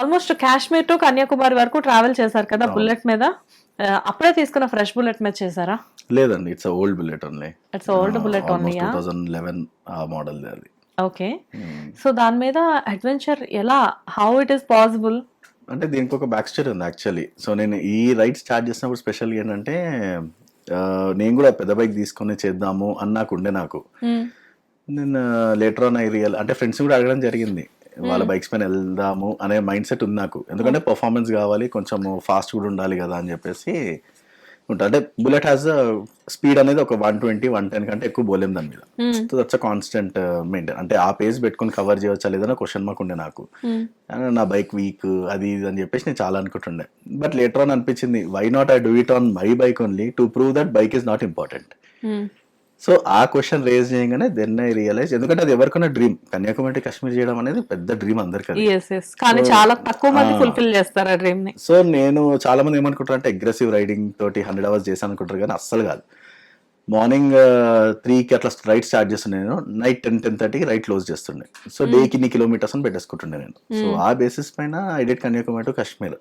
Almost Kashmir to Kanyakumari వరకు travel చేశారు కదా అవును. బుల్లెట్ మీద. అప్పుడే తీసుకున్న ఫ్రెష్ బుల్లెట్ మీద చేశారా? లేదండి, it's old Bullet only. It's old Bullet almost ఓన్లీయా? 2011 ఆ మోడల్ అది. ఓకే. సో దాని మీద అడ్వెంచర్ ఎలా, హౌ ఇట్ ఈస్ పాసిబుల్? అంటే దీనికి ఒక బ్యాక్ స్టోరీ ఉంది యాక్చువల్లీ. సో నేను ఈ రైడ్ స్టార్ట్ చేసినప్పుడు స్పెషల్గా ఏంటంటే నేను కూడా పెద్ద బైక్ తీసుకొని చేద్దాము అని నాకు నేను లేటర్ ఆన్ అంటే ఫ్రెండ్స్ కూడా అడగడం జరిగింది, వాళ్ళ బైక్స్ పైన వెళ్దాము అనే మైండ్ సెట్ ఉంది నాకు. ఎందుకంటే పర్ఫార్మెన్స్ కావాలి, కొంచెం ఫాస్ట్ కూడా ఉండాలి కదా అని చెప్పేసి ఉంటా. అంటే బుల్లెట్ హ్యాస్ స్పీడ్ అనేది ఒక 120, 110 కంటే ఎక్కువ పోలేం దాని మీద. So that's a constant maintain. అంటే ఆ పేస్ పెట్టుకుని కవర్ చేయవచ్చా లేదన్న క్వశ్చన్ మార్క్ ఉండే నాకు. నా బైక్ వీక్ అది ఇది అని చెప్పేసి నేను చాలా అనుకుంటుండే. బట్ లేటర్ ఆన్ అనిపించింది, why not I do it on my bike only to prove that bike is not important. So ఆ క్వశ్చన్ రేజ్ చేయగానే దెన్ ఐ రియలైజ్, ఎందుకంటే అది ఎవరికైనా డ్రీమ్, కన్యాకుమారి కాశ్మీర్ చేయడం అనేది పెద్ద డ్రీమ్ అందరికీ అది. కానీ చాలా తక్కువ మంది ఫుల్ఫిల్ చేస్తారు ఆ డ్రీమ్ ని. సో నేను చాలా మంది ఏమనుకుంటారు అంటే అగ్రెసివ్ రైడింగ్ తోటి 100 hours చేశాను అనుకుంటారు, కానీ అస్సలు కాదు. మార్నింగ్ 3కి అట్లా రైడ్ స్టార్ట్ చేస్తుండే నేను, నైట్ 10-10:30కి రైడ్ క్లోజ్ చేస్తుండే. సో డేకి ఇన్ని కిలోమీటర్స్ అని పెట్టేసుకుంటుండే నేను. సో ఆ బేసిస్ పైన I did Kanyakumari to Kashmir.